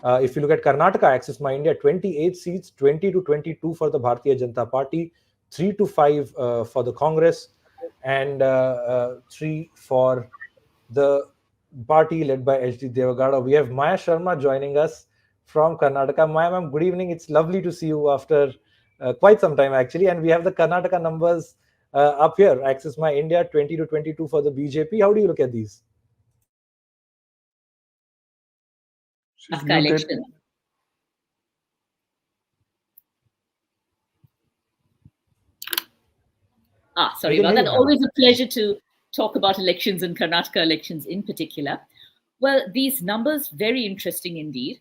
If you look at Karnataka, Access My India, 28 seats, 20 to 22 for the Bharatiya Janata Party, 3 to 5 for the Congress, and 3 for the party led by H.D. Devagada. We have Maya Sharma joining us from Karnataka. Maya, ma'am, good evening. It's lovely to see you after quite some time, actually. And we have the Karnataka numbers up here. Access My India, 20 to 22 for the BJP. How do you look at these? Election. Sorry about that. Always a pleasure to talk about elections and Karnataka elections in particular. Well, these numbers, very interesting indeed.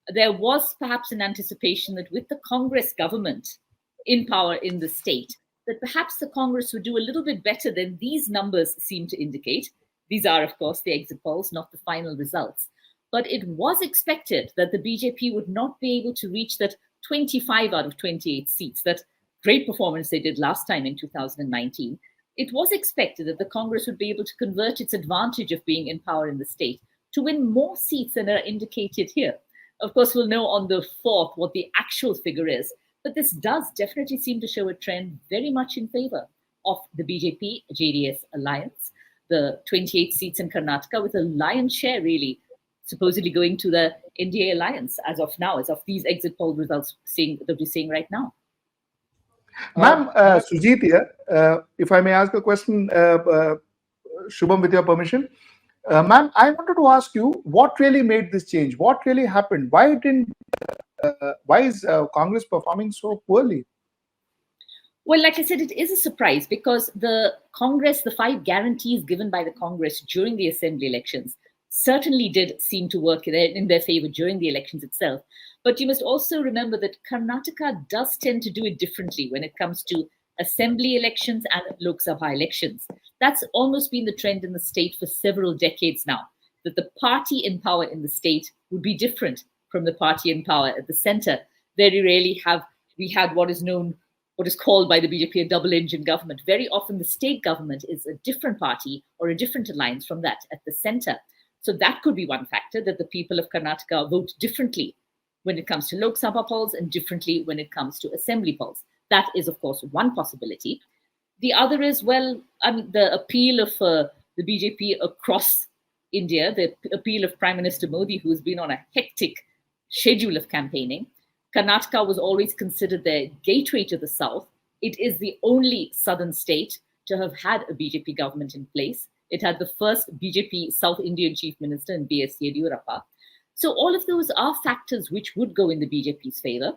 There was perhaps an anticipation that with the Congress government in power in the state, that perhaps the Congress would do a little bit better than these numbers seem to indicate. These are, of course, the exit polls, not the final results. But it was expected that the BJP would not be able to reach that 25 out of 28 seats, that great performance they did last time in 2019. It was expected that the Congress would be able to convert its advantage of being in power in the state to win more seats than are indicated here. Of course, we'll know on the 4th what the actual figure is, but this does definitely seem to show a trend very much in favor of the BJP-JDS alliance, the 28 seats in Karnataka, with a lion's share really supposedly going to the NDA alliance as of now, as of these exit poll results that we're seeing right now. Ma'am, Sujit here, if I may ask a question, Shubham, with your permission. Ma'am, I wanted to ask you, what really made this change? What really happened? Why is Congress performing so poorly? Well, like I said, it is a surprise because the Congress, the 5 guarantees given by the Congress during the assembly elections certainly did seem to work in their favor during the elections itself. But you must also remember that Karnataka does tend to do it differently when it comes to assembly elections and Lok Sabha elections. That's almost been the trend in the state for several decades now, that the party in power in the state would be different from the party in power at the center. Very rarely have we had what is called by the BJP a double-engine government. Very often the state government is a different party or a different alliance from that at the center. So that could be one factor, that the people of Karnataka vote differently when it comes to Lok Sabha polls and differently when it comes to assembly polls. That is, of course, one possibility. The other is, the appeal of the BJP across India, the appeal of Prime Minister Modi, who's been on a hectic schedule of campaigning. Karnataka was always considered the gateway to the south. It is the only southern state to have had a BJP government in place. It had the first BJP South Indian chief minister in B.S. Yediyurappa. So all of those are factors which would go in the BJP's favor.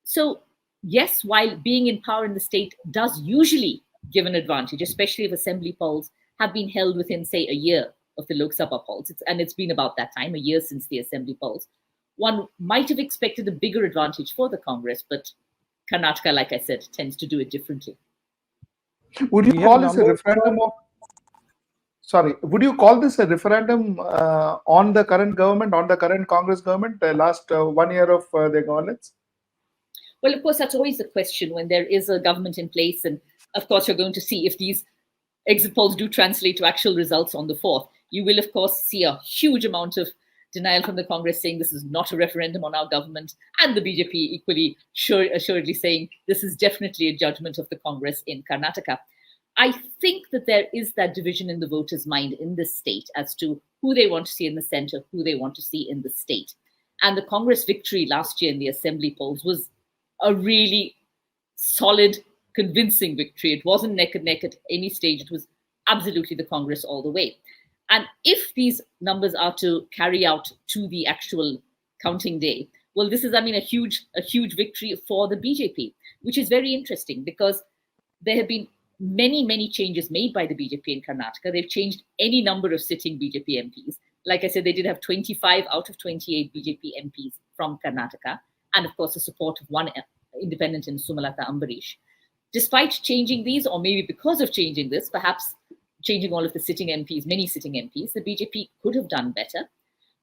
So yes, while being in power in the state does usually give an advantage, especially if assembly polls have been held within, say, a year of the Lok Sabha polls, and it's been about that time, a year since the assembly polls, one might have expected a bigger advantage for the Congress, but Karnataka, like I said, tends to do it differently. Would you call this a referendum Would you call this a referendum on the current government, on the current Congress government, the last 1 year of their governance? Well, of course, that's always the question when there is a government in place. And of course, you're going to see if these exit polls do translate to actual results on the 4th. You will, of course, see a huge amount of denial from the Congress saying this is not a referendum on our government, and the BJP equally assuredly saying this is definitely a judgment of the Congress in Karnataka. I think that there is that division in the voters' mind in this state as to who they want to see in the center, who they want to see in the state. And the Congress victory last year in the assembly polls was a really solid, convincing victory. It wasn't neck and neck at any stage. It was absolutely the Congress all the way. And if these numbers are to carry out to the actual counting day, well, this is, a huge victory for the BJP, which is very interesting because there have been many changes made by the BJP in Karnataka. They've changed any number of sitting BJP MPs. Like I said, they did have 25 out of 28 BJP MPs from Karnataka, and of course the support of one independent in Sumalata Ambarish. Despite changing these, or maybe because of changing this, perhaps changing all of the sitting MPs, many sitting MPs, the BJP could have done better.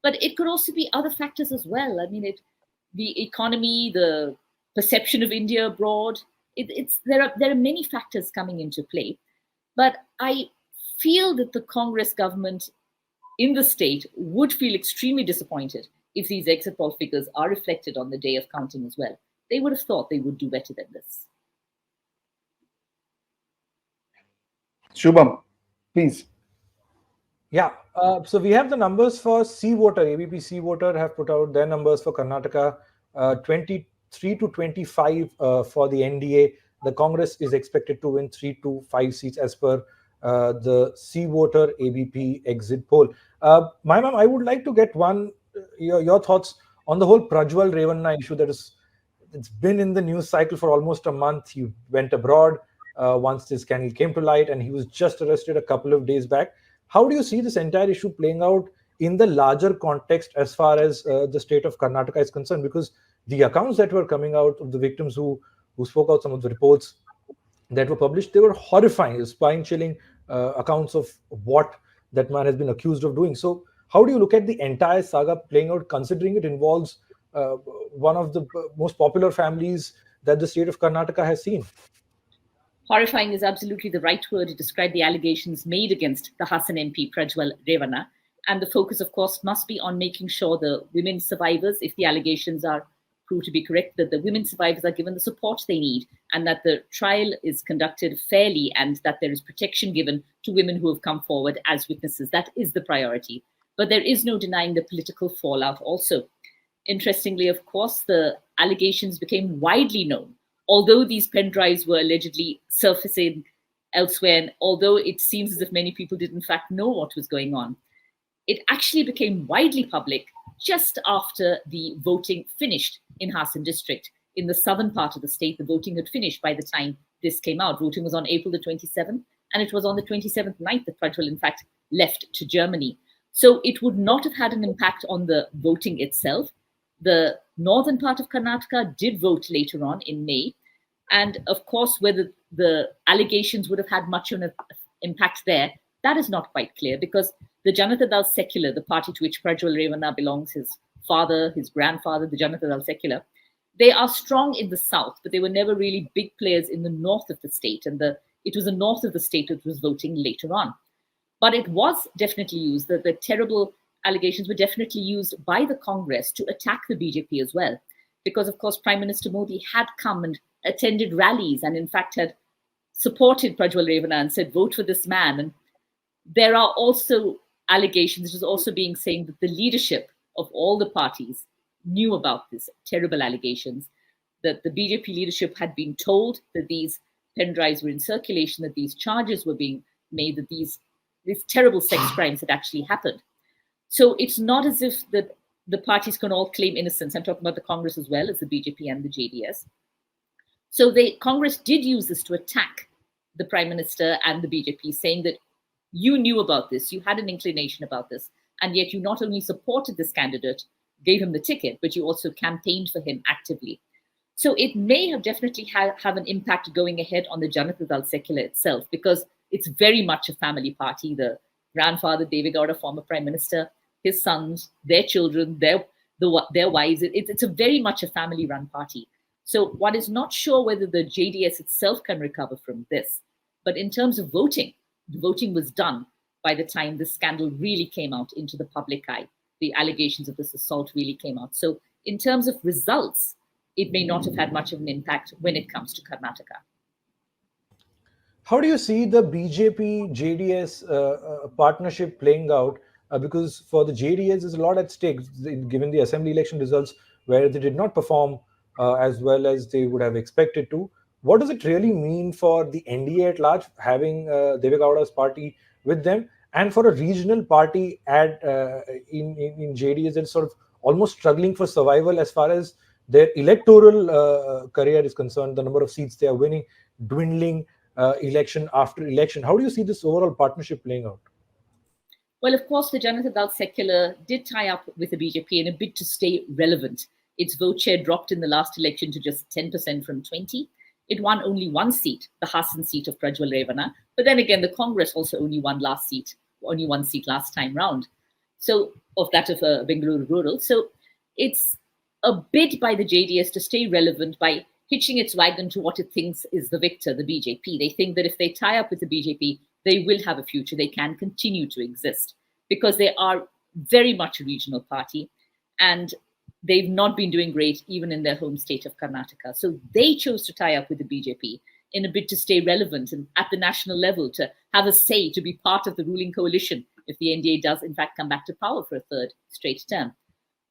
But it could also be other factors as well. The economy, the perception of India abroad, there are many factors coming into play. But I feel that the Congress government in the state would feel extremely disappointed if these exit poll figures are reflected on the day of counting as well, they would have thought they would do better than this. Shubham, please. Yeah, so we have the numbers for C voter. ABP C voter have put out their numbers for Karnataka, 23 to 25 for the NDA. The Congress is expected to win 3 to 5 seats as per the C voter ABP exit poll. My ma'am, I would like to get your thoughts on the whole Prajwal Revanna issue it's been in the news cycle for almost a month. He went abroad once this scandal came to light, and he was just arrested a couple of days back. How do you see this entire issue playing out in the larger context as far as the state of Karnataka is concerned? Because the accounts that were coming out of the victims who spoke out, some of the reports that were published, they were horrifying, spine-chilling accounts of what that man has been accused of doing. So how do you look at the entire saga playing out, considering it involves one of the most popular families that the state of Karnataka has seen? Horrifying is absolutely the right word to describe the allegations made against the Hassan MP, Prajwal Revanna. And the focus, of course, must be on making sure the women survivors, if the allegations are proved to be correct, that the women survivors are given the support they need, and that the trial is conducted fairly, and that there is protection given to women who have come forward as witnesses. That is the priority. But there is no denying the political fallout also. Interestingly, of course, the allegations became widely known, although these pen drives were allegedly surfacing elsewhere, and although it seems as if many people did in fact know what was going on, it actually became widely public just after the voting finished in Hassan district. In the southern part of the state, the voting had finished by the time this came out. Voting was on April the 27th, and it was on the 27th night that Prajwal, in fact, left to Germany. So it would not have had an impact on the voting itself. The northern part of Karnataka did vote later on in May. And of course, whether the allegations would have had much of an impact there, that is not quite clear, because the Janata Dal Secular, the party to which Prajwal Revanna belongs, his father, his grandfather, the Janata Dal Secular, they are strong in the south, but they were never really big players in the north of the state. And it was the north of the state that was voting later on. But it was definitely used, the terrible allegations were definitely used by the Congress to attack the BJP as well. Because, of course, Prime Minister Modi had come and attended rallies and, in fact, had supported Prajwal Revanna and said, vote for this man. And there are also allegations, it was also being saying that the leadership of all the parties knew about these terrible allegations, that the BJP leadership had been told that these pen drives were in circulation, that these charges were being made, that these terrible sex crimes had actually happened. So it's not as if the parties can all claim innocence. I'm talking about the Congress as well as the BJP and the JDS. So the Congress did use this to attack the Prime Minister and the BJP, saying that you knew about this, you had an inclination about this, and yet you not only supported this candidate, gave him the ticket, but you also campaigned for him actively. So it may have definitely have an impact going ahead on the Janata Dal Secular itself, because it's very much a family party. The grandfather, Deve Gowda, former Prime Minister, his sons, their children, their wives, it's a very much a family-run party. So one is not sure whether the JDS itself can recover from this. But in terms of voting, the voting was done by the time this scandal really came out into the public eye. The allegations of this assault really came out. So in terms of results, it may not have had much of an impact when it comes to Karnataka. How do you see the BJP-JDS partnership playing out? Because for the JDS, there's a lot at stake, given the assembly election results, where they did not perform as well as they would have expected to. What does it really mean for the NDA at large, having Deve Gowda's party with them, and for a regional party in JDS that's sort of almost struggling for survival as far as their electoral career is concerned, the number of seats they are winning, dwindling election after election? How do you see this overall partnership playing out? Well, of course, the Janata Dal Secular did tie up with the BJP in a bid to stay relevant. Its vote share dropped in the last election to just 10% from 20%. It won only one seat, the Hassan seat of Prajwal Revanna. But then again, the Congress also only won one seat last time round. So, of that of Bengaluru Rural. So, it's a bid by the JDS to stay relevant by hitching its wagon to what it thinks is the victor, the BJP. They think that if they tie up with the BJP, they will have a future. They can continue to exist because they are very much a regional party. And they've not been doing great even in their home state of Karnataka. So they chose to tie up with the BJP in a bid to stay relevant and at the national level, to have a say, to be part of the ruling coalition if the NDA does in fact come back to power for a third straight term.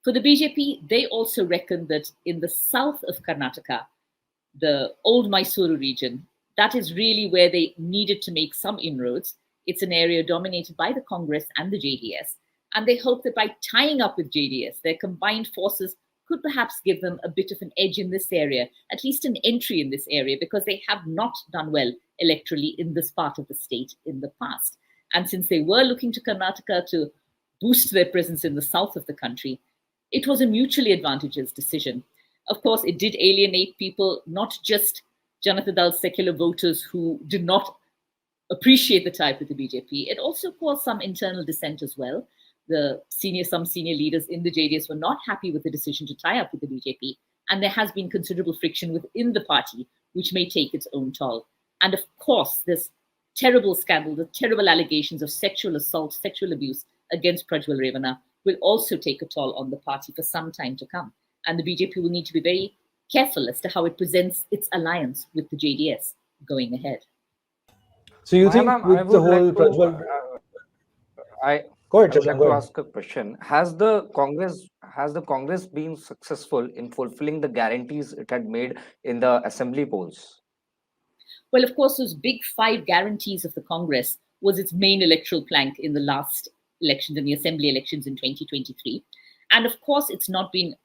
For the BJP, they also reckon that in the south of Karnataka, the old Mysuru region, that is really where they needed to make some inroads. It's an area dominated by the Congress and the JDS. And they hope that by tying up with JDS, their combined forces could perhaps give them a bit of an edge in this area, at least an entry in this area, because they have not done well electorally in this part of the state in the past. And since they were looking to Karnataka to boost their presence in the south of the country, it was a mutually advantageous decision. Of course, it did alienate people, not just Janata Dal's secular voters who did not appreciate the tie with the BJP. It also caused some internal dissent as well. Some senior leaders in the JDS were not happy with the decision to tie up with the BJP, and there has been considerable friction within the party, which may take its own toll. And of course, this terrible scandal, the terrible allegations of sexual assault, sexual abuse against Prajwal Revanna will also take a toll on the party for some time to come. And the BJP will need to be very careful as to how it presents its alliance with the JDS going ahead. So you think with the whole Prajwal... Go ahead, I would like to ask a question. Has the Congress been successful in fulfilling the guarantees it had made in the assembly polls? Well, of course, those big 5 guarantees of the Congress was its main electoral plank in the last elections, in the assembly elections in 2023. And of course, it's not been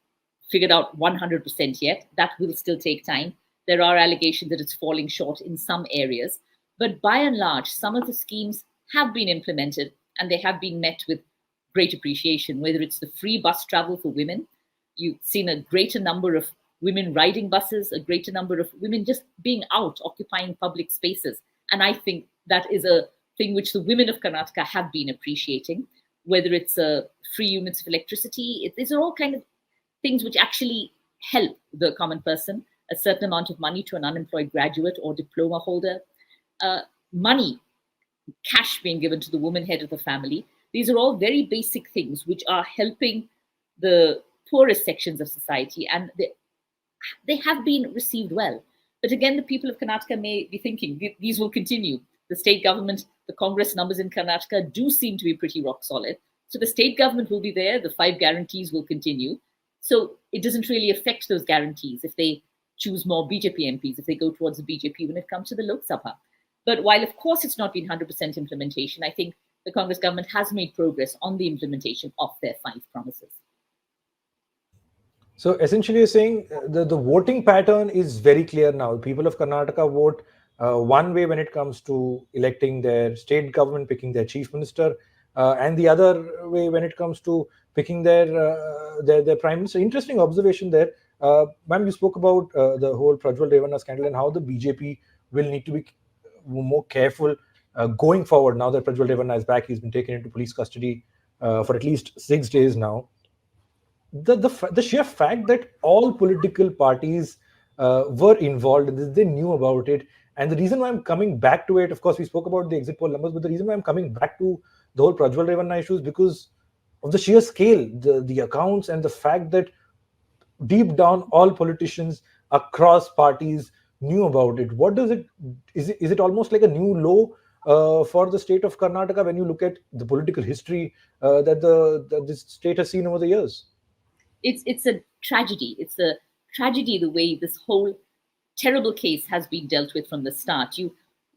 figured out 100% yet. That will still take time. There are allegations that it's falling short in some areas. But by and large, some of the schemes have been implemented, and they have been met with great appreciation, whether it's the free bus travel for women. You've seen a greater number of women riding buses, a greater number of women just being out, occupying public spaces. And I think that is a thing which the women of Karnataka have been appreciating, whether it's free units of electricity. These are all kind of things which actually help the common person, a certain amount of money to an unemployed graduate or diploma holder, money, cash being given to the woman head of the family. These are all very basic things which are helping the poorest sections of society, and they have been received well. But again, the people of Karnataka may be thinking these will continue. The state government, the Congress numbers in Karnataka do seem to be pretty rock solid. So the state government will be there, the 5 guarantees will continue. So it doesn't really affect those guarantees if they choose more BJP MPs, if they go towards the BJP when it comes to the Lok Sabha. But while, of course, it's not been 100% implementation, I think the Congress government has made progress on the implementation of their 5 promises. So essentially, you're saying the voting pattern is very clear now. People of Karnataka vote one way when it comes to electing their state government, picking their chief minister, and the other way when it comes to picking their prime minister. Interesting observation there. Ma'am, you spoke about the whole Prajwal Revanna scandal and how the BJP will need to be more careful going forward. Now that Prajwal Revanna is back, he's been taken into police custody for at least 6 days now. The sheer fact that all political parties were involved in this, they knew about it. And the reason why I'm coming back to it, of course, we spoke about the exit poll numbers, but the reason why I'm coming back to the whole Prajwal Revanna issue is because of the sheer scale, the accounts, and the fact that deep down all politicians across parties knew about it. What does it is it almost like a new low for the state of Karnataka when you look at the political history that this state has seen over the years? It's a tragedy. It's a tragedy the way this whole terrible case has been dealt with from the start.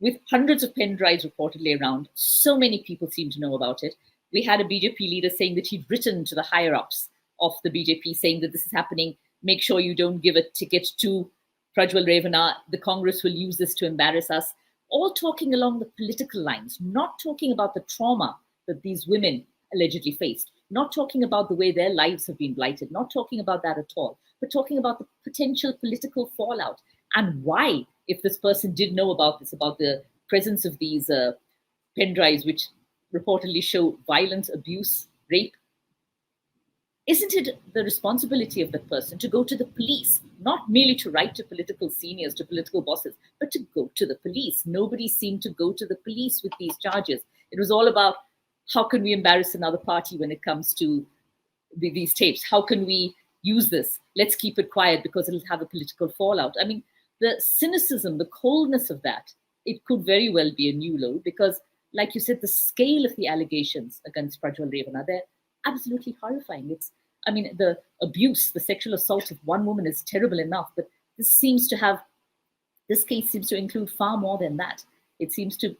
With hundreds of pen drives reportedly around, so many people seem to know about it. We had a BJP leader saying that he'd written to the higher-ups of the BJP saying that this is happening. Make sure you don't give a ticket to Prajwal Revanna. The Congress will use this to embarrass us. All talking along the political lines, not talking about the trauma that these women allegedly faced, not talking about the way their lives have been blighted, not talking about that at all, but talking about the potential political fallout and why, if this person did know about this, about the presence of these pen drives which reportedly show violence, abuse, rape, isn't it the responsibility of that person to go to the police, not merely to write to political seniors, to political bosses, but to go to the police? Nobody seemed to go to the police with these charges. It was all about how can we embarrass another party when it comes to these tapes? How can we use this? Let's keep it quiet because it'll have a political fallout. I mean, the cynicism, the coldness of that, it could very well be a new low because, like you said, the scale of the allegations against Prajwal Revanna, they're absolutely horrifying. The abuse, the sexual assault of one woman is terrible enough, but this case seems to include far more than that. It seems to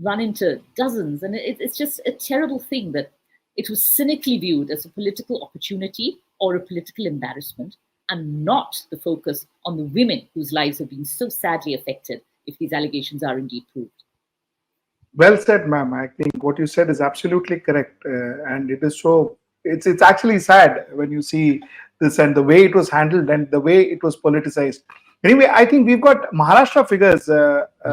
run into dozens, and it's just a terrible thing that it was cynically viewed as a political opportunity or a political embarrassment, and not the focus on the women whose lives have been so sadly affected if these allegations are indeed proved. Well said, ma'am. I think what you said is absolutely correct, and it is so. It's actually sad when you see this and the way it was handled and the way it was politicized. Anyway, I think we've got Maharashtra figures.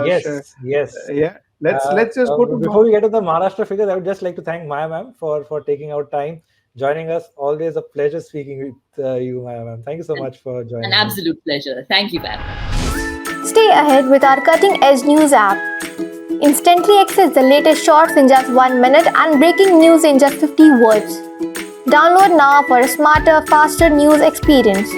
Yes. Yeah. Let's just go to. Before we get to the Maharashtra figures, I would just like to thank Maya ma'am for taking out time, joining us. Always a pleasure speaking with you, Maya ma'am. Thank you so much for joining. An absolute pleasure. Thank you, ma'am. Stay ahead with our cutting-edge news app. Instantly access the latest shorts in just 1 minute and breaking news in just 50 words. Download now for a smarter, faster news experience.